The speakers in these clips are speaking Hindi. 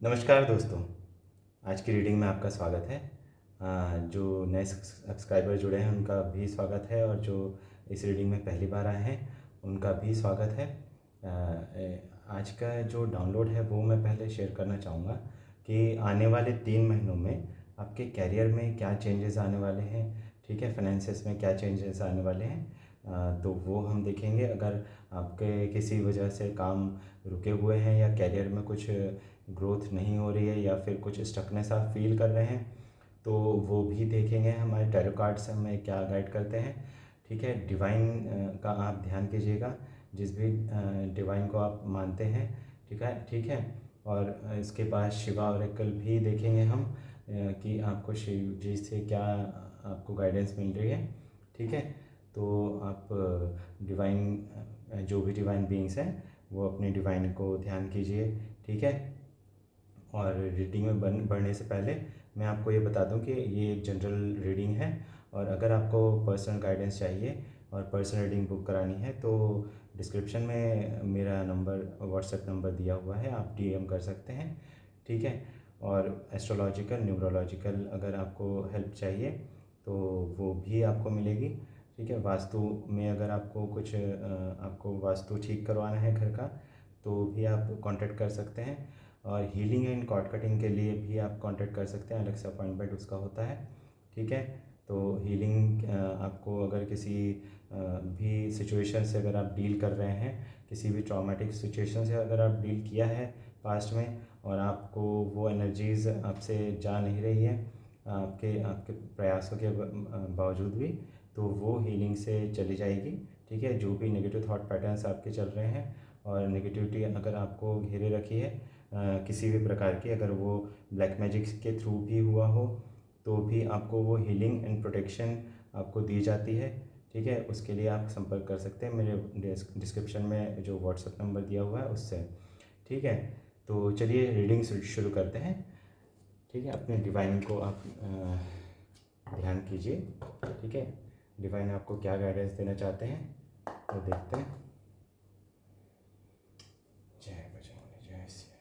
नमस्कार दोस्तों। आज की रीडिंग में आपका स्वागत है। जो नए सब्सक्राइबर जुड़े हैं उनका भी स्वागत है और जो इस रीडिंग में पहली बार आए हैं उनका भी स्वागत है। आज का जो डाउनलोड है वो मैं पहले शेयर करना चाहूँगा कि आने वाले 3 महीनों में आपके कैरियर में क्या चेंजेस आने वाले हैं, ठीक है, फाइनेंसेस में क्या चेंजेस आने वाले हैं। तो वो हम देखेंगे। अगर आपके किसी वजह से काम रुके हुए हैं या कैरियर में कुछ ग्रोथ नहीं हो रही है या फिर कुछ स्टकनेस आप फील कर रहे हैं तो वो भी देखेंगे। हमारे टैरो कार्ड्स हमें क्या गाइड करते हैं, ठीक है। डिवाइन का आप ध्यान कीजिएगा, जिस भी डिवाइन को आप मानते हैं, ठीक है। और इसके बाद शिवा ऑरेकल भी देखेंगे हम कि आपको शिव जी से क्या आपको गाइडेंस मिल रही है, ठीक है। तो आप डिवाइन जो भी डिवाइन बीइंग्स हैं वो अपने डिवाइन को ध्यान कीजिए, ठीक है। और रीडिंग में बढ़ने से पहले मैं आपको ये बता दूं कि ये एक जनरल रीडिंग है और अगर आपको पर्सनल गाइडेंस चाहिए और पर्सनल रीडिंग बुक करानी है तो डिस्क्रिप्शन में मेरा नंबर, व्हाट्सएप नंबर दिया हुआ है, आप डीएम कर सकते हैं, ठीक है। और एस्ट्रोलॉजिकल, न्यूमरोलॉजिकल अगर आपको हेल्प चाहिए तो वो भी आपको मिलेगी, ठीक है। वास्तु में अगर आपको कुछ आपको वास्तु ठीक करवाना है घर का तो भी आप कांटेक्ट कर सकते हैं। और हीलिंग एंड कॉर्ड कटिंग के लिए भी आप कांटेक्ट कर सकते हैं, अलग से अपॉइंटमेंट उसका होता है, ठीक है। तो हीलिंग आपको अगर किसी भी सिचुएशन से अगर आप डील कर रहे हैं, किसी भी ट्रॉमेटिक सिचुएशन से अगर आप डील किया है पास्ट में और आपको वो एनर्जीज़ आपसे जा नहीं रही है आपके आपके प्रयासों के बावजूद भी, तो वो हीलिंग से चली जाएगी, ठीक है। जो भी नेगेटिव थॉट पैटर्न्स आपके चल रहे हैं और नेगेटिविटी अगर आपको घेरे रखी है किसी भी प्रकार की, अगर वो ब्लैक मैजिक के थ्रू भी हुआ हो तो भी आपको वो हीलिंग एंड प्रोटेक्शन आपको दी जाती है, ठीक है। उसके लिए आप संपर्क कर सकते हैं मेरे डिस्क्रिप्शन में जो व्हाट्सएप नंबर दिया हुआ है उससे, ठीक है। तो चलिए रीडिंग शुरू करते हैं, ठीक है। अपने डिवाइन को आप ध्यान कीजिए, ठीक है। डिवाइन आपको क्या गाइडेंस देना चाहते हैं तो देखते हैं। जय बजरंग जय श्री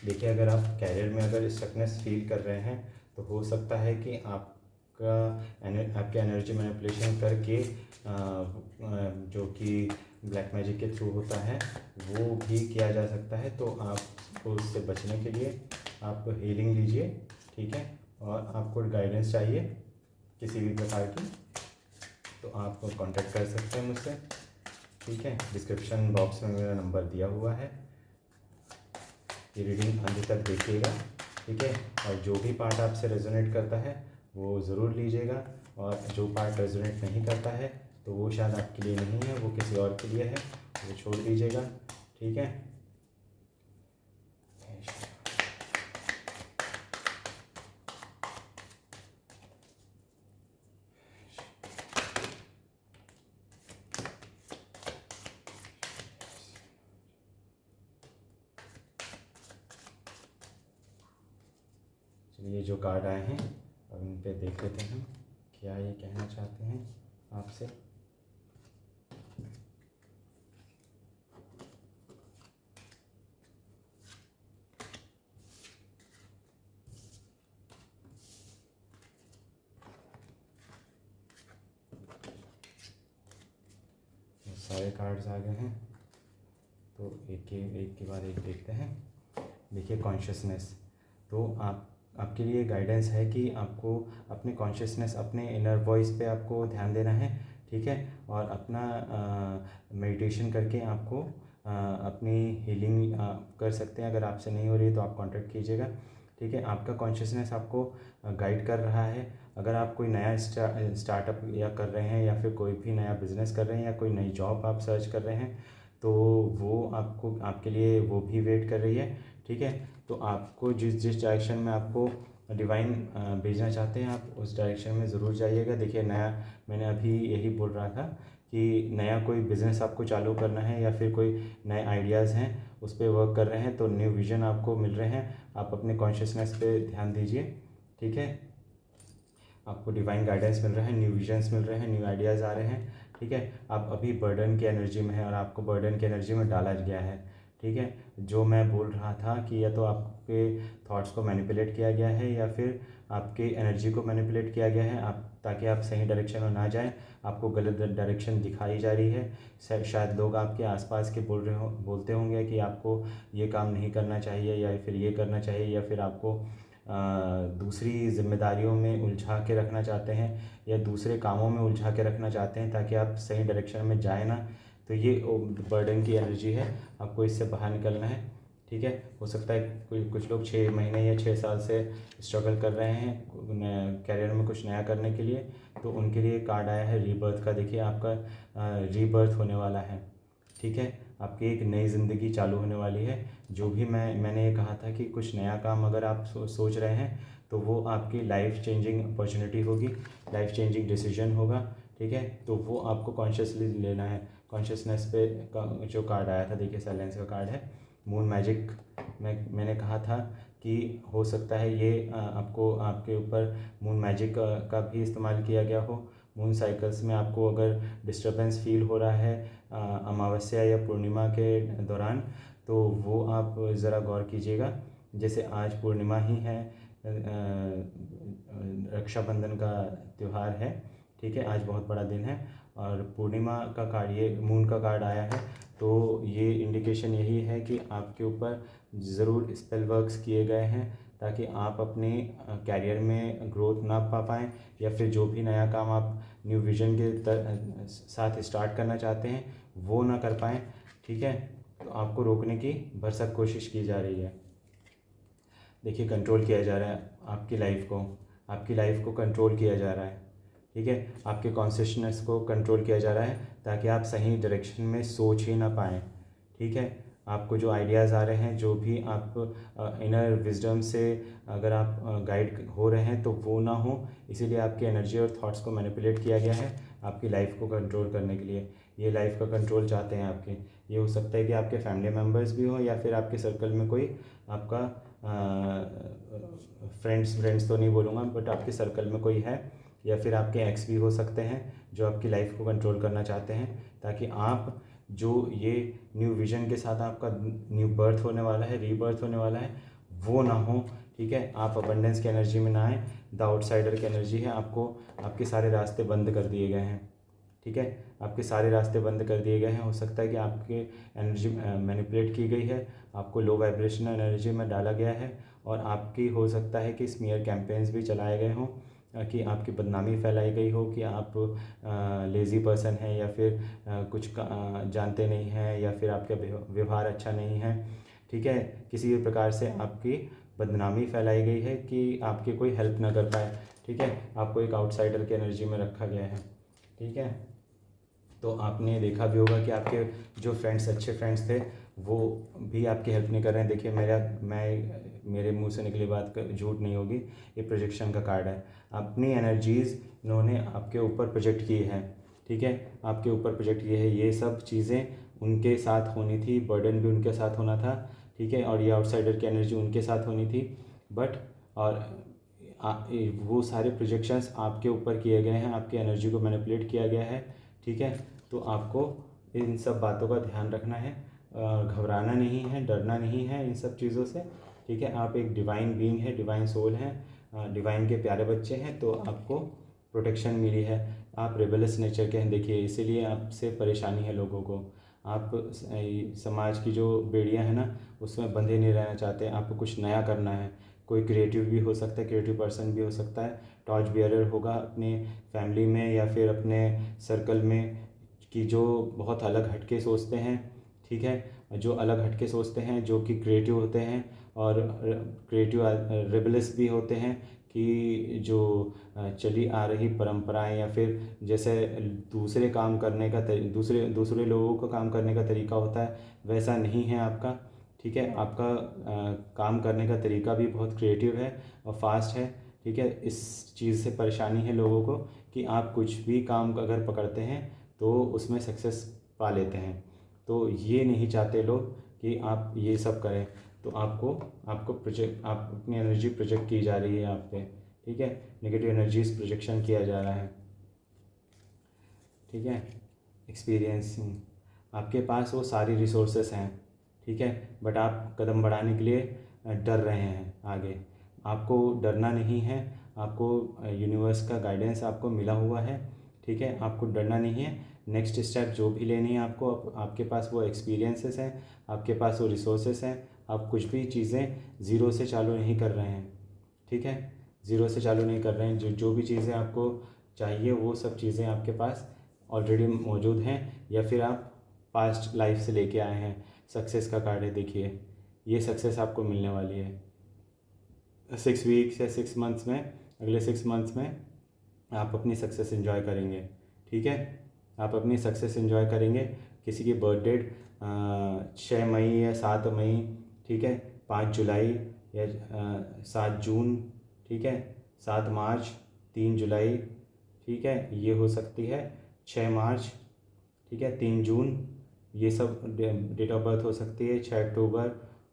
देखिए, अगर आप कैरियर में अगर स्टकनेस फील कर रहे हैं तो हो सकता है कि आपके एनर्जी मैनिपुलेशन करके जो कि ब्लैक मैजिक के थ्रू होता है वो भी किया जा सकता है। तो आपको उससे बचने के लिए आप हीलिंग लीजिए, ठीक है। और आपको गाइडेंस चाहिए किसी भी प्रकार की तो आप कांटेक्ट कर सकते हैं मुझसे, ठीक है। डिस्क्रिप्शन बॉक्स में मेरा नंबर दिया हुआ है। ये रीडिंग अंत तक देखिएगा, ठीक है। और जो भी पार्ट आपसे रेजोनेट करता है वो ज़रूर लीजिएगा और जो पार्ट रेजोनेट नहीं करता है तो वो शायद आपके लिए नहीं है, वो किसी और के लिए है, वो छोड़ दीजिएगा, ठीक है। चलिए, जो कार्ड आए हैं अब इन पे देख लेते हैं क्या ये कहना चाहते हैं आपसे। सारे कार्ड्स आ गए हैं तो एक के बाद एक देखते हैं। देखिए, कॉन्शियसनेस, तो आपके लिए गाइडेंस है कि आपको अपने कॉन्शियसनेस, अपने इनर वॉइस पे आपको ध्यान देना है, ठीक है। और अपना मेडिटेशन करके आपको अपनी हीलिंग कर सकते हैं। अगर आपसे नहीं हो रही है तो आप कांटेक्ट कीजिएगा, ठीक है। आपका कॉन्शियसनेस आपको गाइड कर रहा है। अगर आप कोई नया स्टार्टअप या कर रहे हैं या फिर कोई भी नया बिजनेस कर रहे हैं या कोई नई जॉब आप सर्च कर रहे हैं तो वो आपको, आपके लिए वो भी वेट कर रही है, ठीक है। तो आपको जिस जिस डायरेक्शन में आपको डिवाइन भेजना चाहते हैं आप उस डायरेक्शन में ज़रूर जाइएगा। देखिए, नया, मैंने अभी यही बोल रहा था कि नया कोई बिज़नेस आपको चालू करना है या फिर कोई नए आइडियाज़ हैं उस पर वर्क कर रहे हैं तो न्यू विज़न आपको मिल रहे हैं। आप अपने कॉन्शियसनेस पे ध्यान दीजिए, ठीक है। आपको डिवाइन गाइडेंस मिल रहा है, न्यू विजन्स मिल रहे हैं, न्यू आइडियाज़ आ रहे हैं। ठीक है, आप अभी बर्डन की एनर्जी में है और आपको बर्डन की एनर्जी में डाला गया है। ठीक है, जो मैं बोल रहा था कि या तो आपके थॉट्स को मैनिपुलेट किया गया है या फिर आपके एनर्जी को मैनिपुलेट किया गया है, आप ताकि आप सही डायरेक्शन में ना जाएं, आपको गलत डायरेक्शन दिखाई जा रही है। शायद लोग आपके आसपास के बोलते होंगे कि आपको ये काम नहीं करना चाहिए या फिर ये करना चाहिए, या फिर आपको दूसरी जिम्मेदारियों में उलझा के रखना चाहते हैं या दूसरे कामों में उलझा के रखना चाहते हैं ताकि आप सही डायरेक्शन में जाए ना। तो ये बर्डन की एनर्जी है, आपको इससे बाहर निकलना है। ठीक है, हो सकता है कुछ लोग 6 महीने या 6 साल से स्ट्रगल कर रहे हैं कैरियर में कुछ नया करने के लिए, तो उनके लिए कार्ड आया है रीबर्थ का। देखिए आपका रीबर्थ होने वाला है। ठीक है, आपकी एक नई ज़िंदगी चालू होने वाली है। जो भी मैंने ये कहा था कि कुछ नया काम अगर आप सोच रहे हैं तो वो आपकी लाइफ चेंजिंग अपॉर्चुनिटी होगी, लाइफ चेंजिंग डिसीजन होगा। ठीक है, तो वो आपको कॉन्शियसली लेना है। कॉन्शियसनेस पे जो कार्ड आया था, देखिए साइलेंस का कार्ड है, मून मैजिक। मैंने कहा था कि हो सकता है ये आपको आपके ऊपर मून मैजिक का भी इस्तेमाल किया गया हो। मून साइकिल्स में आपको अगर डिस्टर्बेंस फील हो रहा है अमावस्या या पूर्णिमा के दौरान, तो वो आप ज़रा गौर कीजिएगा। जैसे आज पूर्णिमा ही है, रक्षाबंधन का त्यौहार है। ठीक है, आज बहुत बड़ा दिन है और पूर्णिमा का कार्ड, ये मून का कार्ड आया है, तो ये इंडिकेशन यही है कि आपके ऊपर ज़रूर स्पेल वर्क्स किए गए हैं ताकि आप अपने कैरियर में ग्रोथ ना पा पाएँ, या फिर जो भी नया काम आप न्यू विजन के साथ स्टार्ट करना चाहते हैं वो ना कर पाएँ। ठीक है, तो आपको रोकने की भरसक कोशिश की जा रही है। देखिए कंट्रोल किया जा रहा है आपकी लाइफ को कंट्रोल किया जा रहा है। ठीक है, आपके कॉन्शियसनेस को कंट्रोल किया जा रहा है ताकि आप सही डायरेक्शन में सोच ही ना पाएँ। ठीक है, आपको जो आइडियाज़ आ रहे हैं, जो भी आप इनर विजडम से अगर आप गाइड हो रहे हैं तो वो ना हो, इसीलिए आपकी एनर्जी और थॉट्स को मैनिपुलेट किया गया है आपकी लाइफ को कंट्रोल करने के लिए। ये लाइफ का कंट्रोल चाहते हैं आपके। ये हो सकता है कि आपके फैमिली मेम्बर्स भी हो या फिर आपके सर्कल में कोई आपका फ्रेंड्स तो नहीं बोलूँगा, बट आपके सर्कल में कोई है, या फिर आपके एक्स भी हो सकते हैं जो आपकी लाइफ को कंट्रोल करना चाहते हैं ताकि आप जो ये न्यू विजन के साथ आपका न्यू बर्थ होने वाला है, रीबर्थ होने वाला है, वो ना हो। ठीक है, आप अबंडेंस की एनर्जी में ना आए, द आउटसाइडर की एनर्जी है। आपको आपके सारे रास्ते बंद कर दिए गए हैं। ठीक है, आपके सारे रास्ते बंद कर दिए गए हैं। हो सकता है कि आपकी एनर्जी मैनिपुलेट की गई है, आपको लो वाइब्रेशनल एनर्जी में डाला गया है, और आपकी हो सकता है कि स्मीयर कैंपेन्स भी चलाए गए हों कि आपकी बदनामी फैलाई गई हो कि आप लेज़ी पर्सन हैं, या फिर कुछ जानते नहीं हैं, या फिर आपका व्यवहार अच्छा नहीं है। ठीक है, किसी भी प्रकार से आपकी बदनामी फैलाई गई है कि आपकी कोई हेल्प ना कर पाए। ठीक है, आपको एक आउटसाइडर की एनर्जी में रखा गया है। ठीक है, तो आपने देखा भी होगा कि आपके जो फ्रेंड्स, अच्छे फ्रेंड्स थे, वो भी आपकी हेल्प नहीं कर रहे हैं। देखिए मेरे मुंह से निकली बात झूठ नहीं होगी, ये प्रोजेक्शन का कार्ड है। अपनी एनर्जीज़ इन्होंने आपके ऊपर प्रोजेक्ट की है। ठीक है, आपके ऊपर प्रोजेक्ट किए है। ये सब चीज़ें उनके साथ होनी थी, बर्डन भी उनके साथ होना था। ठीक है, और ये आउटसाइडर की एनर्जी उनके साथ होनी थी, बट और वो सारे प्रोजेक्शंस आपके ऊपर किए गए हैं, आपकी एनर्जी को मैनिपुलेट किया गया है। ठीक है, तो आपको इन सब बातों का ध्यान रखना है, घबराना नहीं है, डरना नहीं है इन सब चीज़ों से। ठीक है, आप एक डिवाइन बीइंग है, डिवाइन सोल हैं, डिवाइन के प्यारे बच्चे हैं, तो आपको प्रोटेक्शन मिली है। आप रेबेलस नेचर के हैं, देखिए इसीलिए आपसे परेशानी है लोगों को। आप समाज की जो बेड़ियाँ हैं ना, उसमें बंधे नहीं रहना चाहते, आपको कुछ नया करना है। कोई क्रिएटिव भी हो सकता है, क्रिएटिव पर्सन भी हो सकता है, टॉर्च बियरर होगा अपने फैमिली में या फिर अपने सर्कल में, कि जो बहुत अलग हटके सोचते हैं। ठीक है, जो अलग हटके सोचते हैं, जो कि क्रिएटिव होते हैं और क्रिएटिव रेबलिस भी होते हैं, कि जो चली आ रही परंपराएं या फिर जैसे दूसरे काम करने का दूसरे लोगों का काम करने का तरीका होता है, वैसा नहीं है आपका। ठीक है, आपका काम करने का तरीका भी बहुत क्रिएटिव है और फास्ट है। ठीक है, इस चीज़ से परेशानी है लोगों को कि आप कुछ भी काम अगर पकड़ते हैं तो उसमें सक्सेस पा लेते हैं, तो ये नहीं चाहते लोग कि आप ये सब करें। तो आपको प्रोजेक्ट, आप अपनी एनर्जी प्रोजेक्ट की जा रही है आप पे ठीक है। नेगेटिव एनर्जीज प्रोजेक्शन किया जा रहा है, ठीक है। एक्सपीरियंसिंग, आपके पास वो सारी रिसोर्सेस हैं, ठीक है, बट आप कदम बढ़ाने के लिए डर रहे हैं आगे। आपको डरना नहीं है, आपको यूनिवर्स का गाइडेंस आपको मिला हुआ है, ठीक है। आपको डरना नहीं है, नेक्स्ट स्टेप जो भी लेनी है आपको, आपके पास वो एक्सपीरियंसेस हैं, आपके पास वो रिसोर्सेस हैं। आप कुछ भी चीज़ें ज़ीरो से चालू नहीं कर रहे हैं, ठीक है। ज़ीरो से चालू नहीं कर रहे हैं। जो भी चीज़ें आपको चाहिए वो सब चीज़ें आपके पास ऑलरेडी मौजूद हैं, या फिर आप पास्ट लाइफ से लेके आए हैं। सक्सेस का कार्ड है, देखिए ये सक्सेस आपको मिलने वाली है 6 वीक्स या 6 मंथ्स में। अगले 6 मंथ्स में आप अपनी सक्सेस एंजॉय करेंगे, ठीक है। आप अपनी सक्सेस एंजॉय करेंगे। किसी की बर्थडे 6 मई या 7 मई, ठीक है, 5 जुलाई या 7 जून, ठीक है, 7 मार्च, 3 जुलाई, ठीक है, ये हो सकती है 6 मार्च, ठीक है, 3 जून, ये सब डेट ऑफ बर्थ हो सकती है। 6 अक्टूबर,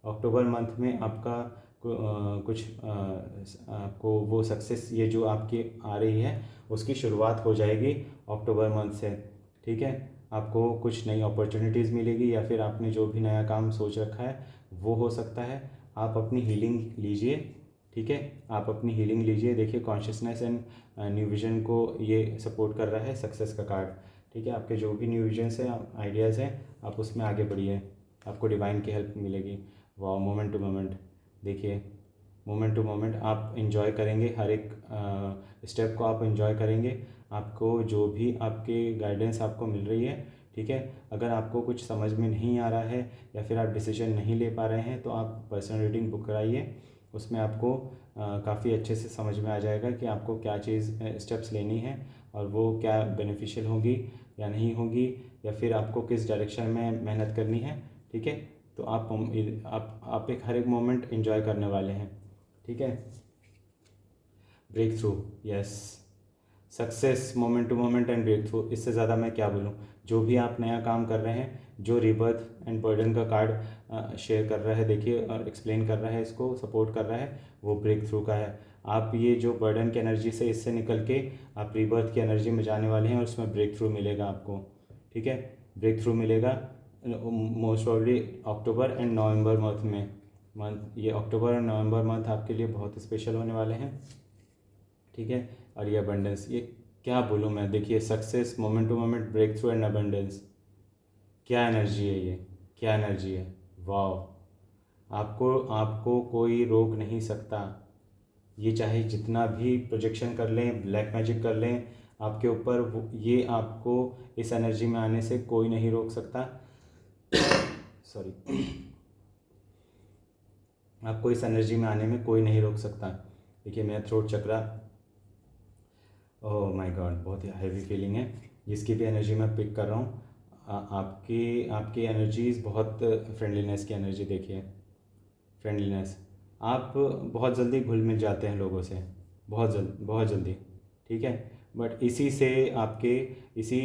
अक्टूबर मंथ में आपका कुछ आपको वो सक्सेस ये जो आपकी आ रही है उसकी शुरुआत हो जाएगी अक्टूबर मंथ से, ठीक है। आपको कुछ नई अपॉर्चुनिटीज़ मिलेगी, या फिर आपने जो भी नया काम सोच रखा है वो हो सकता है। आप अपनी हीलिंग लीजिए, ठीक है, आप अपनी हीलिंग लीजिए। देखिए कॉन्शियसनेस एंड न्यू विजन को ये सपोर्ट कर रहा है सक्सेस का कार्ड, ठीक है। आपके जो भी न्यू विजन्स हैं, आइडियाज़ हैं, आप उसमें आगे बढ़िए, आपको डिवाइन की हेल्प मिलेगी। वाह, मोमेंट टू मोमेंट, देखिए मोमेंट टू मोमेंट आप इन्जॉय करेंगे, हर एक स्टेप को आप इन्जॉय करेंगे। आपको जो भी आपके गाइडेंस आपको मिल रही है, ठीक है। अगर आपको कुछ समझ में नहीं आ रहा है या फिर आप डिसीजन नहीं ले पा रहे हैं तो आप पर्सनल रीडिंग बुक कराइए। उसमें आपको काफ़ी अच्छे से समझ में आ जाएगा कि आपको क्या चीज़ स्टेप्स लेनी है और वो क्या बेनिफिशियल होगी या नहीं होगी, या फिर आपको किस डायरेक्शन में मेहनत करनी है, ठीक है। तो आप एक हर एक मोमेंट एंजॉय करने वाले हैं, ठीक है। Breakthrough, yes, success, moment to moment and breakthrough, इससे ज़्यादा मैं क्या बोलूँ। जो भी आप नया काम कर रहे हैं, जो रिबर्थ एंड बर्डन का कार्ड शेयर कर रहा है, देखिए, और एक्सप्लेन कर रहा है, इसको सपोर्ट कर रहा है, वो ब्रेक थ्रू का है। आप ये जो बर्डन की एनर्जी से इससे निकल के आप रिबर्थ की एनर्जी में जाने वाले हैं और उसमें ब्रेक थ्रू मिलेगा आपको, ठीक है। ब्रेक थ्रू मिलेगा most probably October and November month, ये अक्टूबर और नवंबर मंथ आपके लिए बहुत स्पेशल होने वाले हैं, ठीक है। और ये अबंडेंस, ये क्या बोलूँ मैं, देखिए success, moment to moment, breakthrough and abundance, क्या एनर्जी है ये, क्या एनर्जी है, वाह। आपको आपको कोई रोक नहीं सकता। ये चाहे जितना भी प्रोजेक्शन कर लें, ब्लैक मैजिक कर लें आपके ऊपर, ये आपको इस एनर्जी में आने से कोई नहीं रोक सकता। सॉरी, आपको इस एनर्जी में आने में कोई नहीं रोक सकता। देखिए मेरा throat chakra, oh my God, बहुत ही हैवी फीलिंग है। जिसकी भी एनर्जी मैं पिक कर रहा हूँ, आपकी आपकी एनर्जीज बहुत फ्रेंडलीनेस की एनर्जी, देखिए फ्रेंडलीनेस। आप बहुत जल्दी घुल मिल जाते हैं लोगों से, बहुत जल्दी, ठीक है। बट इसी से आपके इसी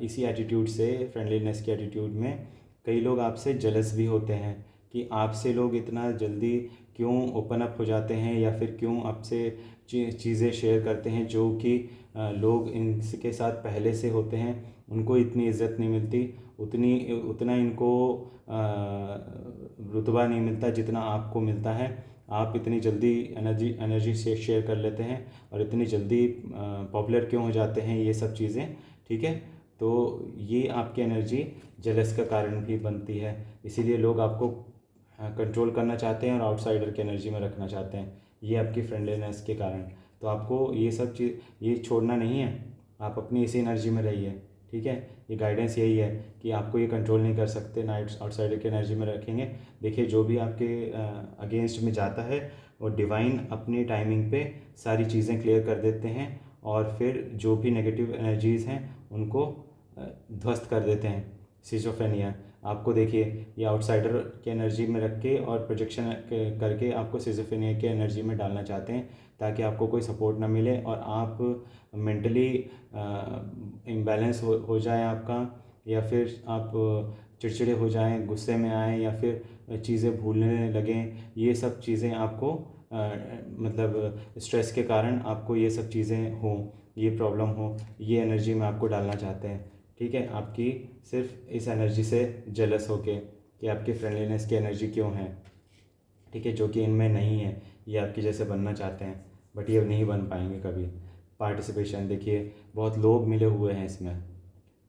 इसी एटीट्यूड से, फ्रेंडलीनेस के एटीट्यूड में कई लोग आपसे जलस भी होते हैं कि आपसे लोग इतना जल्दी क्यों ओपन अप हो जाते हैं, या फिर क्यों आपसे चीज़ें शेयर करते हैं जो कि लोग इनके साथ पहले से होते हैं, उनको इतनी इज्जत नहीं मिलती, उतना इनको रुतबा नहीं मिलता जितना आपको मिलता है। आप इतनी जल्दी एनर्जी से शेयर कर लेते हैं और इतनी जल्दी पॉपुलर क्यों हो जाते हैं, ये सब चीज़ें, ठीक है। तो ये आपकी एनर्जी जेलस का कारण भी बनती है, इसीलिए लोग आपको कंट्रोल करना चाहते हैं और आउटसाइडर की एनर्जी में रखना चाहते हैं, ये आपकी फ्रेंडलीनेस के कारण। तो आपको ये सब चीज़ ये छोड़ना नहीं है, आप अपनी इसी एनर्जी में रहिए, ठीक है। ये गाइडेंस यही है कि आपको ये कंट्रोल नहीं कर सकते, ना आउटसाइडर की एनर्जी में रखेंगे। देखिए जो भी आपके अगेंस्ट में जाता है वो डिवाइन अपनी टाइमिंग पे सारी चीज़ें क्लियर कर देते हैं, और फिर जो भी नेगेटिव एनर्जीज़ हैं उनको ध्वस्त कर देते हैं। सिजोफ्रेनिया, आपको देखिए ये आउटसाइडर की एनर्जी में रख के और प्रोजेक्शन करके आपको सिजोफ्रेनिया की एनर्जी में डालना चाहते हैं, ताकि आपको कोई सपोर्ट ना मिले और आप मेंटली इम्बैलेंस हो जाए आपका, या फिर आप चिड़चिड़े हो जाएं, गुस्से में आएँ, या फिर चीज़ें भूलने लगें। ये सब चीज़ें आपको मतलब स्ट्रेस के कारण आपको ये सब चीज़ें हों, ये प्रॉब्लम हो, ये एनर्जी में आपको डालना चाहते हैं। ठीक है, आपकी सिर्फ इस एनर्जी से जेलस होके कि आपकी फ्रेंडलीनेस की एनर्जी क्यों है, ठीक है, जो कि इनमें नहीं है। ये आपकी जैसे बनना चाहते हैं बट ये नहीं बन पाएंगे कभी। पार्टिसिपेशन देखिए, बहुत लोग मिले हुए हैं इसमें,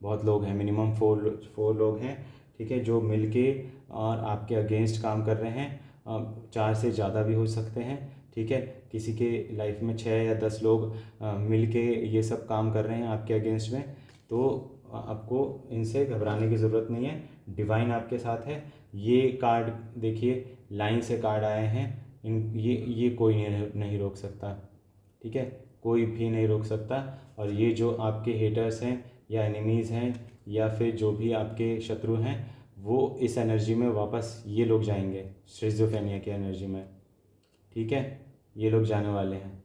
बहुत लोग हैं, मिनिमम फोर लोग हैं, ठीक है, जो मिलके और आपके अगेंस्ट काम कर रहे हैं। 4 से ज़्यादा भी हो सकते हैं, ठीक है। किसी के लाइफ में 6 या 10 लोग मिलके ये सब काम कर रहे हैं आपके अगेंस्ट में, तो आपको इनसे घबराने की ज़रूरत नहीं है। डिवाइन आपके साथ है। ये कार्ड देखिए, लाइन से कार्ड आए हैं, ये कोई नहीं रोक सकता, ठीक है, कोई भी नहीं रोक सकता। और ये जो आपके हेटर्स हैं या एनिमीज़ हैं या फिर जो भी आपके शत्रु हैं, वो इस एनर्जी में वापस ये लोग जाएंगे, स्किज़ोफ्रेनिया की एनर्जी में, ठीक है। ये लोग जाने वाले हैं,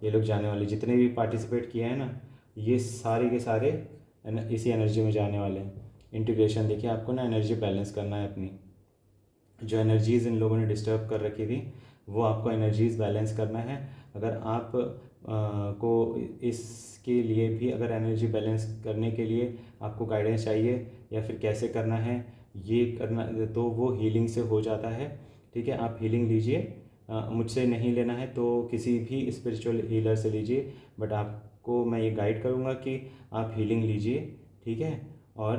ये लोग जाने वाले, जितने भी पार्टिसिपेट किए हैं ना, ये सारे के सारे इसी एनर्जी में जाने वाले हैं। इंटीग्रेशन देखिए, आपको ना एनर्जी बैलेंस करना है अपनी, जो एनर्जीज़ इन लोगों ने डिस्टर्ब कर रखी थी वो आपको एनर्जीज़ बैलेंस करना है। अगर आप को इसके लिए भी अगर एनर्जी बैलेंस करने के लिए आपको गाइडेंस चाहिए या फिर कैसे करना है ये करना, तो वो हीलिंग से हो जाता है, ठीक है। आप हीलिंग लीजिए, मुझसे नहीं लेना है तो किसी भी स्पिरिचुअल हीलर से लीजिए, बट आपको मैं ये गाइड करूँगा कि आप हीलिंग लीजिए, ठीक है, और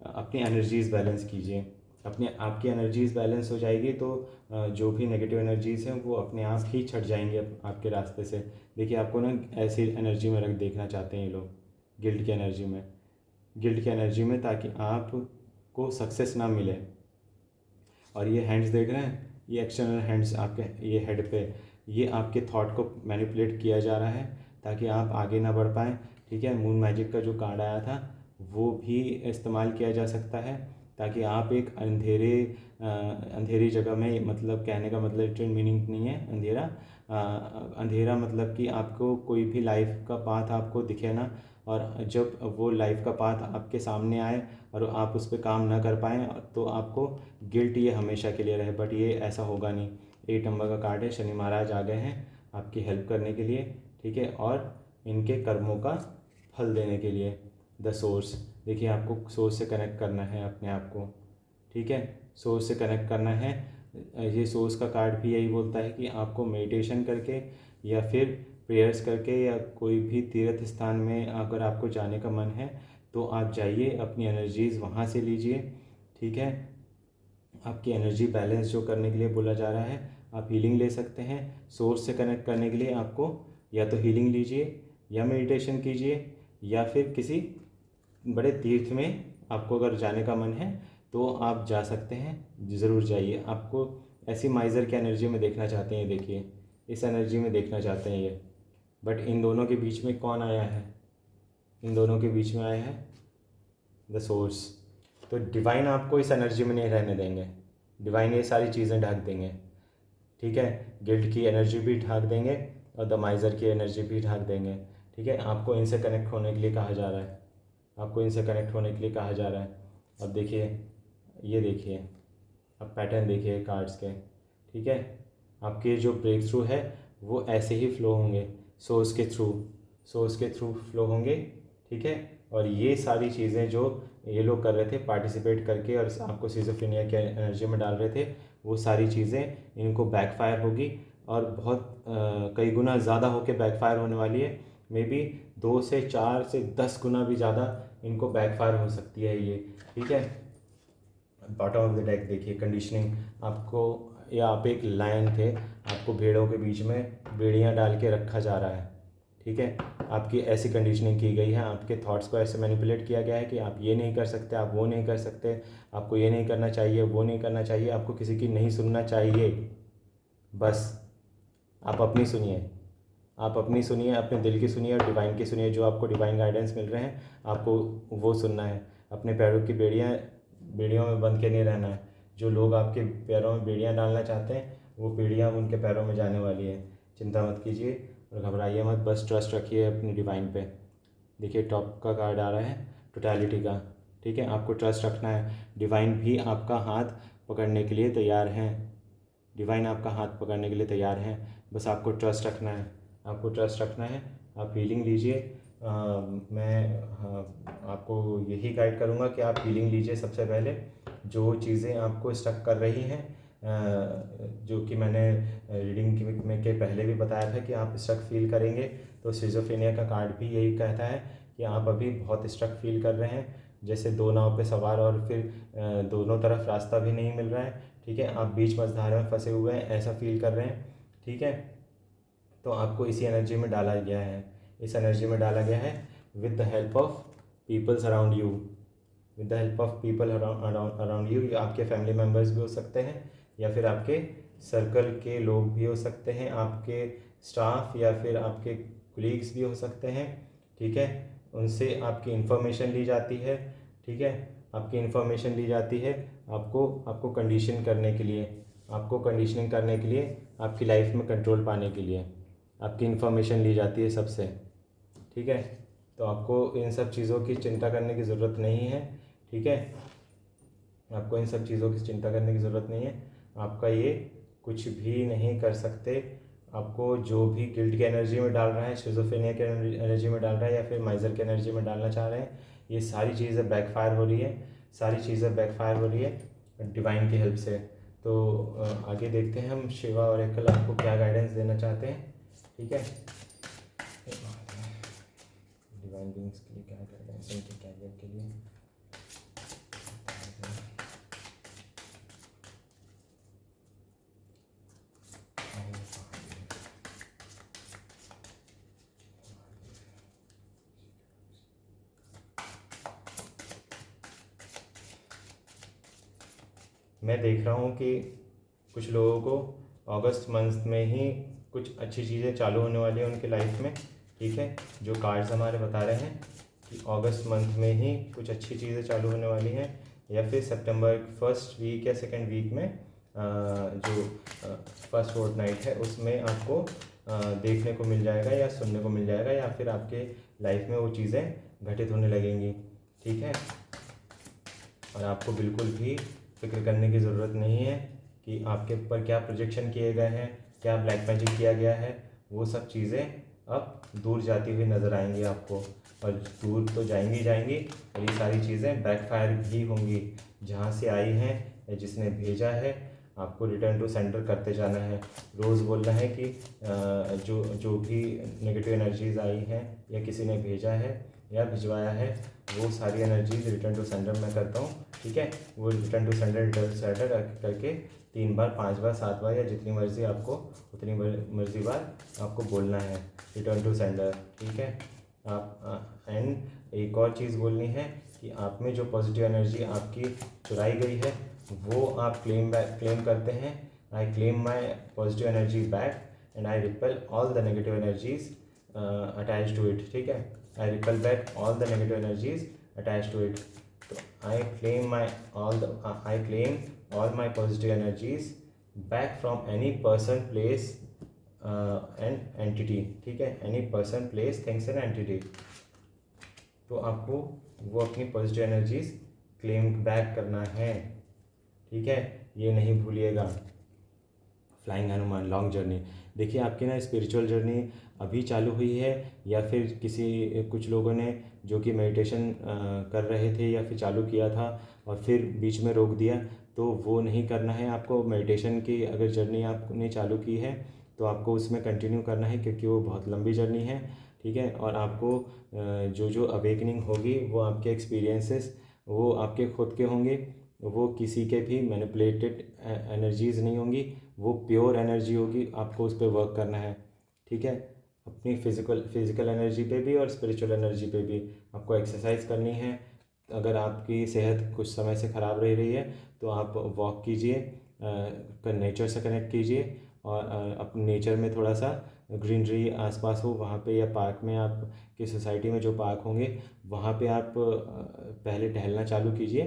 अपनी एनर्जीज़ बैलेंस कीजिए। अपने आपकी एनर्जीज़ बैलेंस हो जाएगी तो जो भी नेगेटिव एनर्जीज़ हैं वो अपने आप ही छट जाएंगे आपके रास्ते से। देखिए, आपको ना ऐसी एनर्जी में रख देखना चाहते हैं ये लोग, गिल्ट की एनर्जी में, गिल्ट की एनर्जी में, ताकि आपको सक्सेस ना मिले। और ये हैंड्स देख रहे हैं, ये एक्सटर्नल हैंड्स आपके ये हेड पे, ये आपके थॉट को मैनिपुलेट किया जा रहा है ताकि आप आगे ना बढ़ पाएँ, ठीक है। मून मैजिक का जो कार्ड आया था वो भी इस्तेमाल किया जा सकता है ताकि आप एक अंधेरी जगह में, मतलब कहने का मतलब लिटरल मीनिंग नहीं है अंधेरा, अंधेरा मतलब कि आपको कोई भी लाइफ का पाथ आपको दिखे ना, और जब वो लाइफ का पाथ आपके सामने आए और आप उस पर काम ना कर पाएँ तो आपको गिल्ट ये हमेशा के लिए रहे, बट ये ऐसा होगा नहीं। 8 नंबर का कार्ड है, शनि महाराज आ गए हैं आपकी हेल्प करने के लिए, ठीक है, और इनके कर्मों का फल देने के लिए। द सोर्स देखिए, आपको सोर्स से कनेक्ट करना है अपने आप को, ठीक है, सोर्स से कनेक्ट करना है। ये सोर्स का कार्ड भी यही बोलता है कि आपको मेडिटेशन करके या फिर प्रेयर्स करके या कोई भी तीर्थ स्थान में अगर आपको जाने का मन है तो आप जाइए, अपनी एनर्जीज़ वहाँ से लीजिए, ठीक है। आपकी एनर्जी बैलेंस जो करने के लिए बोला जा रहा है, आप हीलिंग ले सकते हैं। सोर्स से कनेक्ट करने के लिए आपको या तो हीलिंग लीजिए या मेडिटेशन कीजिए या फिर किसी बड़े तीर्थ में आपको अगर जाने का मन है तो आप जा सकते हैं, ज़रूर जाइए। आपको ऐसी माइज़र की एनर्जी में देखना चाहते हैं, देखिए इस एनर्जी में देखना चाहते हैं ये, बट इन दोनों के बीच में कौन आया है, इन दोनों के बीच में आया है द सोर्स। तो डिवाइन आपको इस एनर्जी में नहीं रहने देंगे, डिवाइन ये सारी चीज़ें ढक देंगे, ठीक है। गिल्ट की एनर्जी भी ढक देंगे और द माइज़र की एनर्जी भी ढक देंगे, ठीक है। आपको इनसे कनेक्ट होने के लिए कहा जा रहा है, आपको इनसे कनेक्ट होने के लिए कहा जा रहा है। अब देखिए, ये देखिए, अब पैटर्न देखिए कार्ड्स के, ठीक है। आपके जो ब्रेक थ्रू है वो ऐसे ही फ्लो होंगे, सोर्स के थ्रू फ्लो होंगे, ठीक है। और ये सारी चीज़ें जो ये लोग कर रहे थे पार्टिसिपेट करके और आपको सिज़ोफ्रेनिया के एनर्जी में डाल रहे थे, वो सारी चीज़ें इनको बैकफायर होगी और बहुत कई गुना ज़्यादा होके बैकफायर होने वाली है। मे बी 2 से 4 से 10 गुना भी ज़्यादा इनको बैकफायर हो सकती है ये, ठीक है। बॉटम ऑफ द डेक देखिए, कंडीशनिंग आपको, या आप एक लायन थे, आपको भेड़ों के बीच में बेड़ियाँ डाल के रखा जा रहा है, ठीक है। आपकी ऐसी कंडीशनिंग की गई है, आपके थॉट्स को ऐसे मैनिपुलेट किया गया है कि आप ये नहीं कर सकते, आप वो नहीं कर सकते, आपको ये नहीं करना चाहिए, वो नहीं करना चाहिए, आपको किसी की नहीं सुनना चाहिए। बस आप अपनी सुनिए, आप अपनी सुनिए, अपने दिल की सुनिए और डिवाइन की सुनिए। जो आपको डिवाइन गाइडेंस मिल रहे हैं आपको वो सुनना है। अपने पैरों की बेड़ियों में बंध के नहीं रहना है। जो लोग आपके पैरों में बेड़ियाँ डालना चाहते हैं वो बेड़ियाँ उनके पैरों में जाने वाली है। चिंता मत कीजिए और घबराइए मत, बस ट्रस्ट रखिए अपनी डिवाइन पे। देखिए, टॉप का कार्ड आ रहा है टोटलिटी का, ठीक है। आपको ट्रस्ट रखना है, डिवाइन भी आपका हाथ पकड़ने के लिए तैयार हैं, डिवाइन आपका हाथ पकड़ने के लिए तैयार हैं। बस आपको ट्रस्ट रखना है, आपको ट्रस्ट रखना है। आप हीलिंग लीजिए। मैं आपको यही गाइड करूँगा कि आप हीलिंग लीजिए। सबसे पहले जो चीज़ें आपको स्टक कर रही हैं, जो कि मैंने रीडिंग में के पहले भी बताया था कि आप स्टक फील करेंगे, तो सिजोफ्रेनिया का कार्ड भी यही कहता है कि आप अभी बहुत स्टक फील कर रहे हैं, जैसे दो नाव पे सवार और फिर दोनों तरफ रास्ता भी नहीं मिल रहा है। ठीक है, आप बीच मझधार में फंसे हुए हैं, ऐसा फील कर रहे हैं। ठीक है, तो आपको इसी एनर्जी में डाला गया है, इस एनर्जी में डाला गया है with the help of peoples around you. With the help of people around you, आपके फैमिली मेम्बर्स भी हो सकते हैं या फिर आपके सर्कल के लोग भी हो सकते हैं, आपके स्टाफ या फिर आपके कुलीग्स भी हो सकते हैं। ठीक है, उनसे आपकी इन्फॉर्मेशन ली जाती है। ठीक है, आपकी इन्फॉर्मेशन ली जाती है आपको कंडीशन करने के लिए, आपको कंडीशनिंग करने के लिए, आपकी लाइफ में कंट्रोल पाने के लिए आपकी इन्फॉर्मेशन ली जाती है सबसे। ठीक है, तो आपको इन सब चीज़ों की चिंता करने की ज़रूरत नहीं है। ठीक है, आपको इन सब चीज़ों की चिंता करने की ज़रूरत नहीं है। आपका ये कुछ भी नहीं कर सकते। आपको जो भी गिल्ट की एनर्जी में डाल रहा है, शिज़ोफ्रेनिया के एनर्जी में डाल रहा है या फिर माइजर की एनर्जी में डालना चाह रहे हैं, ये सारी चीज़ें बैकफायर हो रही है, सारी चीज़ें बैकफायर हो रही है डिवाइन की हेल्प से। तो आगे देखते हैं हम शिवा ऑरेकल आपको क्या गाइडेंस देना चाहते हैं। ठीक है, डिवाइन बीइंग्स के लिए क्या गाइडेंस, उनके कैरियर के लिए। मैं देख रहा हूँ कि कुछ लोगों को अगस्त मंथ में ही कुछ अच्छी चीज़ें चालू होने वाली हैं उनकी लाइफ में। ठीक है, जो कार्ड्स हमारे बता रहे हैं कि अगस्त मंथ में ही कुछ अच्छी चीज़ें चालू होने वाली हैं, या फिर सितंबर फर्स्ट वीक या सेकंड वीक में जो फर्स्ट फोर्टनाइट है उसमें आपको देखने को मिल जाएगा या सुनने को मिल जाएगा, या फिर आपके लाइफ में वो चीज़ें घटित होने लगेंगी। ठीक है, और आपको बिल्कुल भी फिक्र करने की ज़रूरत नहीं है कि आपके ऊपर क्या प्रोजेक्शन किए गए हैं, क्या ब्लैक मैजिक किया गया है। वो सब चीज़ें अब दूर जाती हुई नज़र आएंगी आपको, और दूर तो जाएंगी जाएंगी, और ये सारी चीज़ें बैकफायर भी होंगी। जहाँ से आई हैं या जिसने भेजा है, आपको रिटर्न टू सेंटर करते जाना है। रोज़ बोलना है कि जो भी नेगेटिव एनर्जीज आई हैं या किसी ने भेजा है या भिजवाया है, वो सारी एनर्जीज रिटर्न टू सेंटर मैं करता हूँ। ठीक है, वो रिटर्न टू सेंटर करके 3 बार 5 बार 7 बार या जितनी मर्जी आपको उतनी मर्जी बार आपको बोलना है रिटर्न टू सेंटर। ठीक है, आप एंड एक और चीज़ बोलनी है कि आप में जो पॉजिटिव एनर्जी आपकी चुराई गई है वो आप क्लेम करते हैं। I claim my positive energy back and I repel all the negative energies attach to it. ठीक है, I repel back all the negative energies attach to it. तो I claim all my positive energies back from any person, place and entity। ठीक है, any person, place, things and entity। तो आपको वो अपनी पॉजिटिव एनर्जीज क्लेम बैक करना है। ठीक है, ये नहीं भूलिएगा। फ्लाइंग हनुमान लॉन्ग जर्नी, देखिए आपकी ना स्पिरिचुअल जर्नी अभी चालू हुई है, या फिर कुछ लोगों ने जो कि मेडिटेशन कर रहे थे या फिर चालू किया था और फिर बीच में रोक दिया, तो वो नहीं करना है आपको। मेडिटेशन की अगर जर्नी आपने चालू की है तो आपको उसमें कंटिन्यू करना है, क्योंकि वो बहुत लंबी जर्नी है। ठीक है, और आपको जो अवेकनिंग होगी वो आपके एक्सपीरियंसेस वो आपके खुद के होंगे, वो किसी के भी मैनिपुलेटेड एनर्जीज़ नहीं होंगी, वो प्योर एनर्जी होगी। आपको उस पर वर्क करना है। ठीक है, अपनी फिज़िकल एनर्जी पे भी और स्पिरिचुअल एनर्जी पे भी आपको एक्सरसाइज करनी है। अगर आपकी सेहत कुछ समय से ख़राब रह रही है तो आप वॉक कीजिए, नेचर से कनेक्ट कीजिए, और अपने नेचर में थोड़ा सा ग्रीनरी आसपास हो वहाँ पे, या पार्क में, आपकी सोसाइटी में जो पार्क होंगे वहाँ पे आप पहले टहलना चालू कीजिए।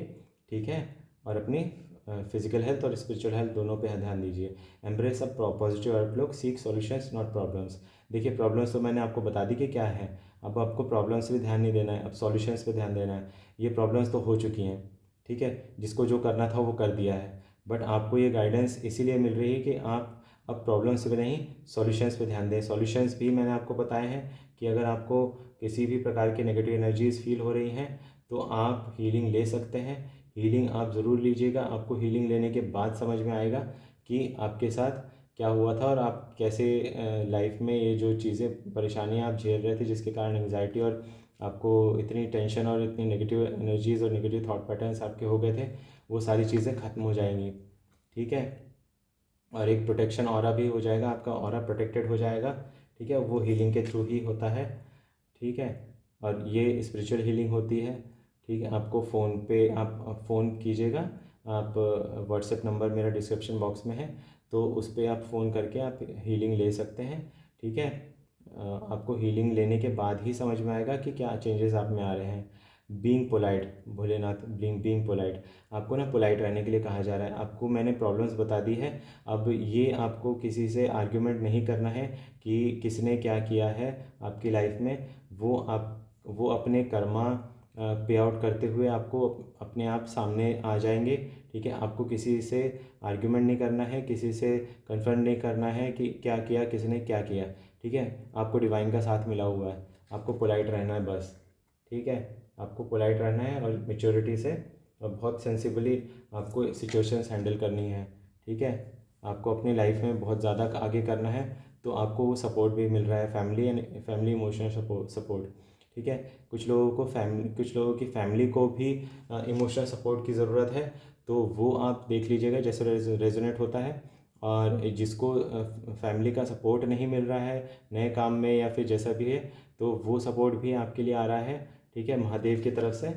ठीक है, और अपनी फिजिकल हेल्थ और स्पिरिचुअल हेल्थ दोनों पे ध्यान दीजिए। Embrace a positive outlook, seek solutions not problems. देखिए प्रॉब्लम्स तो मैंने आपको बता दी कि क्या है, अब आपको प्रॉब्लम्स पे ध्यान नहीं देना है, अब सॉल्यूशंस पे ध्यान देना है। ये प्रॉब्लम्स तो हो चुकी हैं। ठीक है, जिसको जो करना था वो कर दिया है, बट आपको ये गाइडेंस इसीलिए मिल रही है कि आप अब प्रॉब्लम्स पे नहीं, सॉल्यूशंस पे ध्यान दें। सॉल्यूशंस भी मैंने आपको बताए हैं कि अगर आपको किसी भी प्रकार की नेगेटिव एनर्जीज फील हो रही हैं तो आप हीलिंग ले सकते हैं। हीलिंग आप ज़रूर लीजिएगा। आपको हीलिंग लेने के बाद समझ में आएगा कि आपके साथ क्या हुआ था और आप कैसे लाइफ में ये जो चीज़ें परेशानियाँ आप झेल रहे थे जिसके कारण एंग्जाइटी और आपको इतनी टेंशन और इतनी नेगेटिव एनर्जीज़ और नेगेटिव थॉट पैटर्न्स आपके हो गए थे, वो सारी चीज़ें ख़त्म हो जाएंगी। ठीक है। और एक प्रोटेक्शन ऑरा भी हो जाएगा, आपका ऑरा प्रोटेक्टेड हो जाएगा। ठीक है, वो हीलिंग के थ्रू ही होता है। ठीक है, और ये स्पिरिचुअल हीलिंग होती है। ठीक है, आपको फ़ोन पे आप फ़ोन कीजिएगा। आप व्हाट्सएप नंबर मेरा डिस्क्रिप्शन बॉक्स में है, तो उस पर आप फ़ोन करके आप हीलिंग ले सकते हैं। ठीक है, आपको हीलिंग लेने के बाद ही समझ में आएगा कि क्या चेंजेस आप में आ रहे हैं। Being polite, Bholenath, being polite, आपको ना पोलाइट रहने के लिए कहा जा रहा है। आपको मैंने प्रॉब्लम्स बता दी है। अब ये आपको किसी से आर्ग्यूमेंट नहीं करना है कि किसने क्या किया है आपकी लाइफ में। वो अपने कर्मा पे आउट करते हुए आपको अपने आप सामने आ जाएंगे। ठीक है, आपको किसी से आर्ग्यूमेंट नहीं करना है, किसी से कन्फ्रंट नहीं करना है कि क्या किया, किसने क्या किया। ठीक है, आपको डिवाइन का साथ मिला हुआ है। आपको पोलाइट रहना है बस। ठीक है, आपको पोलाइट रहना है और मेच्योरिटी से और बहुत सेंसिबली आपको सिचुएशंस हैंडल करनी है। ठीक है, आपको अपनी लाइफ में बहुत ज़्यादा आगे करना है, तो आपको वो सपोर्ट भी मिल रहा है, फैमिली इमोशनल सपोर्ट। ठीक है, कुछ लोगों की फैमिली को भी इमोशनल सपोर्ट की ज़रूरत है, तो वो आप देख लीजिएगा जैसे रेजोनेट होता है। और जिसको फैमिली का सपोर्ट नहीं मिल रहा है नए काम में या फिर जैसा भी है, तो वो सपोर्ट भी आपके लिए आ रहा है। ठीक है, महादेव की तरफ से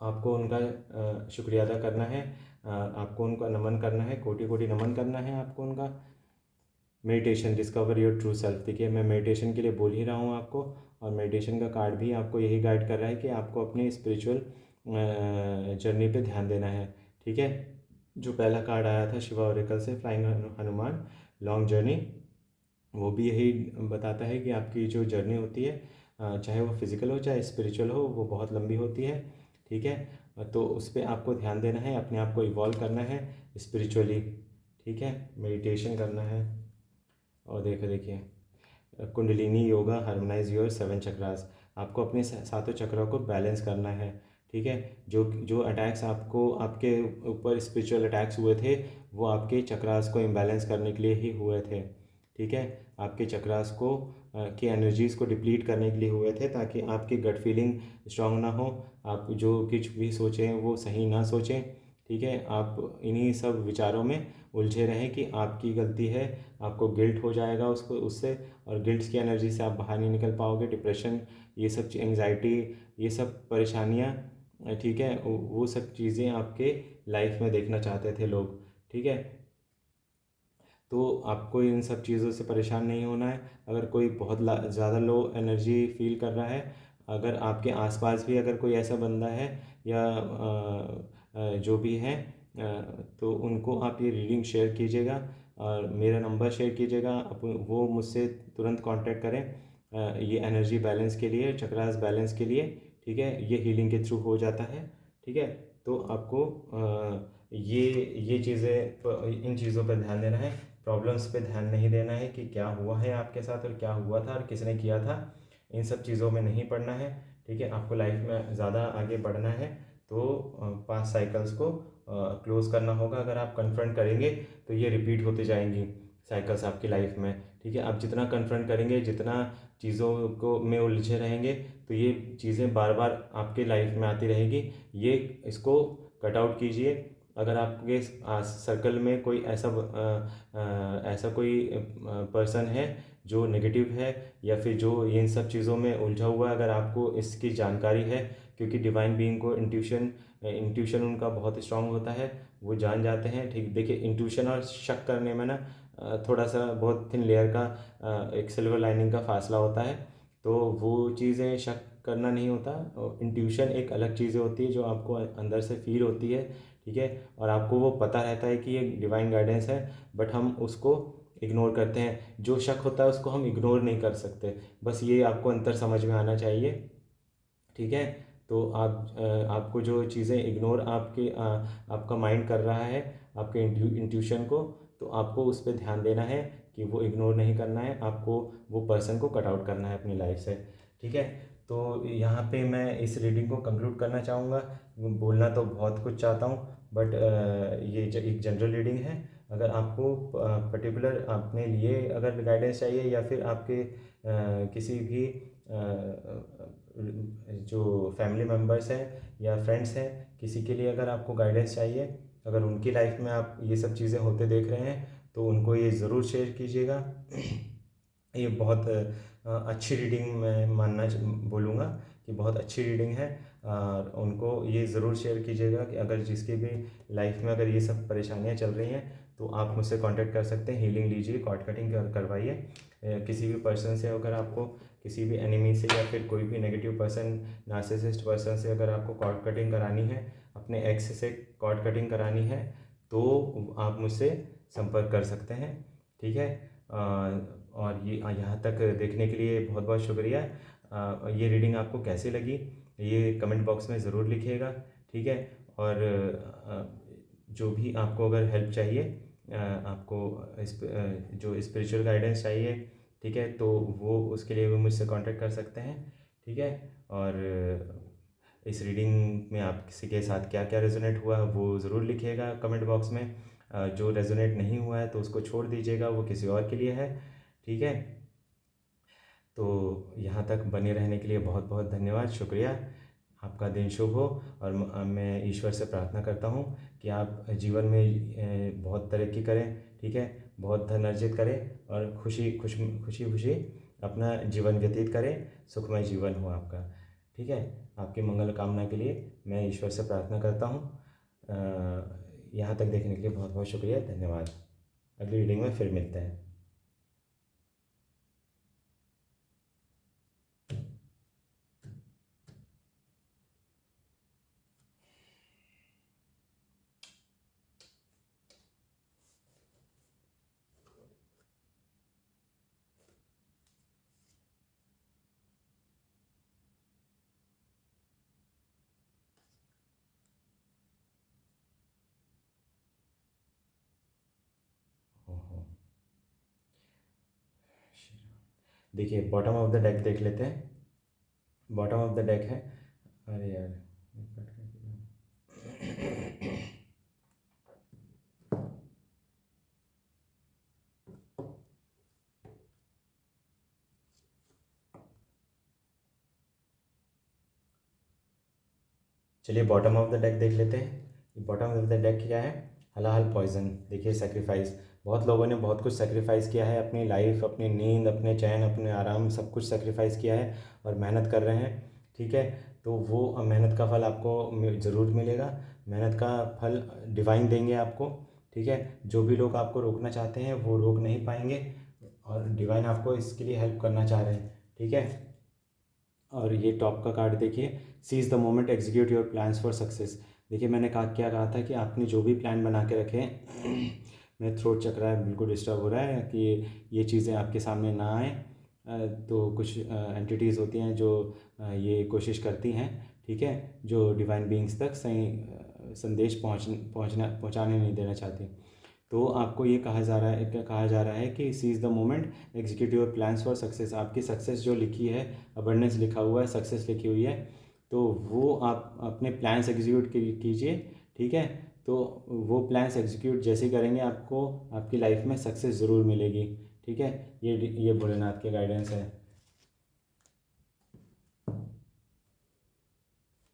आपको उनका शुक्रिया अदा करना है। आपको उनका नमन करना है, कोटि कोटि नमन करना है आपको उनका। Meditation, discover your true self. देखिए, मैं मेडिटेशन के लिए बोल ही रहा हूँ आपको, और मेडिटेशन का कार्ड भी आपको यही गाइड कर रहा है कि आपको अपनी स्पिरिचुअल जर्नी पे ध्यान देना है। ठीक है, जो पहला कार्ड आया था शिवा ओरेकल से, फ्लाइंग हनुमान, लॉन्ग जर्नी, वो भी यही बताता है कि आपकी जो जर्नी होती है, चाहे वो फिज़िकल हो चाहे स्पिरिचुअल हो, वो बहुत लंबी होती है। ठीक है, तो उस पर आपको ध्यान देना है, अपने आप को इवॉल्व करना है स्पिरिचुअली। ठीक है, मेडिटेशन करना है। और देखिए, कुंडलिनी योगा, हार्मोनाइज योर 7 चक्रास, आपको अपने सातों चक्रों को बैलेंस करना है। ठीक है, जो जो अटैक्स आपको आपके ऊपर स्पिरिचुअल अटैक्स हुए थे, वो आपके चक्रास को इम्बैलेंस करने के लिए ही हुए थे। ठीक है, आपके चक्रास को की एनर्जीज़ को डिप्लीट करने के लिए हुए थे, ताकि आपकी गट फीलिंग स्ट्रांग ना हो, आप जो कुछ भी सोचें वो सही ना सोचें। ठीक है, आप इन्हीं सब विचारों में उलझे रहें कि आपकी गलती है, आपको गिल्ट हो जाएगा उससे, और गिल्ट की एनर्जी से आप बाहर नहीं निकल पाओगे। डिप्रेशन, ये सब एंग्जाइटी, ये सब परेशानियाँ, ठीक है, वो सब चीज़ें आपके लाइफ में देखना चाहते थे लोग। ठीक है, तो आपको इन सब चीज़ों से परेशान नहीं होना है। अगर कोई बहुत ज़्यादा लो एनर्जी फील कर रहा है, अगर आपके आसपास भी अगर कोई ऐसा बंदा है या जो भी है, तो उनको आप ये रीडिंग शेयर कीजिएगा और मेरा नंबर शेयर कीजिएगा। वो मुझसे तुरंत कांटेक्ट करें ये एनर्जी बैलेंस के लिए, चक्रास बैलेंस के लिए। ठीक है, ये हीलिंग के थ्रू हो जाता है। ठीक है, तो आपको ये चीज़ें, इन चीज़ों पर ध्यान देना है, प्रॉब्लम्स पे ध्यान नहीं देना है कि क्या हुआ है आपके साथ और क्या हुआ था और किसने किया था। इन सब चीज़ों में नहीं पड़ना है। ठीक है, आपको लाइफ में ज़्यादा आगे बढ़ना है, तो पास्ट साइकिल्स को क्लोज़ करना होगा। अगर आप कन्फ्रंट करेंगे तो ये रिपीट होते जाएंगी साइकिल्स आपकी लाइफ में। ठीक है, आप जितना कन्फ्रंट करेंगे, जितना चीज़ों को में उलझे रहेंगे, तो ये चीज़ें बार बार आपके लाइफ में आती रहेगी। ये इसको कट आउट कीजिए। अगर आपके सर्कल में कोई ऐसा कोई पर्सन है जो नेगेटिव है या फिर जो इन सब चीज़ों में उलझा हुआ है, अगर आपको इसकी जानकारी है, क्योंकि डिवाइन बीइंग को इंट्यूशन उनका बहुत स्ट्रांग होता है, वो जान जाते हैं। ठीक, देखिए, इंट्यूशन और शक करने में ना थोड़ा सा बहुत थिन लेयर का एक सिल्वर लाइनिंग का फासला होता है, तो वो चीज़ें शक करना नहीं होता। इंट्यूशन एक अलग चीज़ें होती है जो आपको अंदर से फील होती है। ठीक है, और आपको वो पता रहता है कि ये डिवाइन गाइडेंस है, बट हम उसको इग्नोर करते हैं। जो शक होता है उसको हम इग्नोर नहीं कर सकते, बस ये आपको अंतर समझ में आना चाहिए। ठीक है, तो आपको जो चीज़ें इग्नोर आपका माइंड कर रहा है आपके इंट्यूशन को, तो आपको उस पर ध्यान देना है कि वो इग्नोर नहीं करना है, आपको वो पर्सन को कट आउट करना है अपनी लाइफ से। ठीक है, तो यहाँ पे मैं इस रीडिंग को कंक्लूड करना चाहूँगा। बोलना तो बहुत कुछ चाहता हूँ, बट ये एक जनरल रीडिंग है। अगर आपको पर्टिकुलर अपने लिए अगर गाइडेंस चाहिए, या फिर आपके किसी भी जो फैमिली मेम्बर्स हैं या फ्रेंड्स हैं, किसी के लिए अगर आपको गाइडेंस चाहिए, अगर उनकी लाइफ में आप ये सब चीज़ें होते देख रहे हैं, तो उनको ये ज़रूर शेयर कीजिएगा। ये बहुत अच्छी रीडिंग मैं बोलूँगा कि बहुत अच्छी रीडिंग है। और उनको ये ज़रूर शेयर कीजिएगा कि अगर जिसकी भी लाइफ में अगर ये सब परेशानियाँ चल रही हैं, तो आप मुझसे कांटेक्ट कर सकते हैं। हीलिंग लीजिए, कॉर्ड कटिंग करवाइए। किसी भी पर्सन से अगर आपको किसी भी एनिमी से या फिर कोई भी नेगेटिव पर्सन, नार्सिसिस्ट पर्सन से अगर आपको कॉर्ड कटिंग करानी है, अपने एक्स से कॉर्ड कटिंग करानी है, तो आप मुझसे संपर्क कर सकते हैं। ठीक है, और ये यहाँ तक देखने के लिए बहुत बहुत शुक्रिया। ये रीडिंग आपको कैसी लगी ये कमेंट बॉक्स में ज़रूर लिखिएगा। ठीक है, और जो भी आपको अगर हेल्प चाहिए, आपको जो स्पिरिचुअल गाइडेंस चाहिए, ठीक है, तो वो उसके लिए भी मुझसे कांटेक्ट कर सकते हैं। ठीक है, और इस रीडिंग में आप किसी के साथ क्या क्या रेजोनेट हुआ वो ज़रूर लिखिएगा कमेंट बॉक्स में। जो रेजोनेट नहीं हुआ है तो उसको छोड़ दीजिएगा, वो किसी और के लिए है। ठीक है, तो यहाँ तक बने रहने के लिए बहुत बहुत धन्यवाद, शुक्रिया। आपका दिन शुभ हो। और मैं ईश्वर से प्रार्थना करता हूँ कि आप जीवन में बहुत तरक्की करें। ठीक है, बहुत धन अर्जित करें और खुशी खुशी अपना जीवन व्यतीत करें, सुखमय जीवन हो आपका। ठीक है, आपकी मंगल कामना के लिए मैं ईश्वर से प्रार्थना करता हूँ। यहाँ तक देखने के लिए बहुत बहुत शुक्रिया, धन्यवाद। अगली रीडिंग में फिर मिलते हैं। ओहो, देखिए बॉटम ऑफ द डेक देख लेते हैं। बॉटम ऑफ द डेक है, अरे यार चलिए बॉटम ऑफ द डेक देख लेते हैं। बॉटम ऑफ द डेक क्या है? हलाल पॉइजन। देखिए सेक्रीफाइस, बहुत लोगों ने बहुत कुछ सेक्रीफाइस किया है, अपनी लाइफ, अपनी नींद, अपने चैन, अपने आराम, सब कुछ सेक्रीफाइस किया है और मेहनत कर रहे हैं। ठीक है, तो वो मेहनत का फल आपको ज़रूर मिलेगा। मेहनत का फल डिवाइन देंगे आपको। ठीक है, जो भी लोग आपको रोकना चाहते हैं वो रोक नहीं पाएंगे, और डिवाइन आपको इसके लिए हेल्प करना चाह रहे हैं। ठीक है, और ये टॉप का कार्ड देखिए, seize the moment, execute your plans for success. देखिए मैंने कहा था कि आपने जो भी प्लान बना के रखे हैं मेरा थ्रोट चक्र है बिल्कुल डिस्टर्ब हो रहा है कि ये चीज़ें आपके सामने ना आए। तो कुछ एंटिटीज़ होती हैं जो ये कोशिश करती हैं, ठीक है, जो डिवाइन बीइंग्स तक सही संदेश पहुंचाने नहीं देना चाहती। तो आपको ये कहा जा रहा है कि seize the moment, execute your plans for success. आपकी सक्सेस जो लिखी है, अबंडेंस लिखा हुआ है, सक्सेस लिखी हुई है, तो वो आप अपने प्लान्स एग्जीक्यूट कीजिए। ठीक है, तो वो प्लान्स एग्जीक्यूट जैसे करेंगे आपको आपकी लाइफ में सक्सेस ज़रूर मिलेगी। ठीक है, ये भोलेनाथ के गाइडेंस है।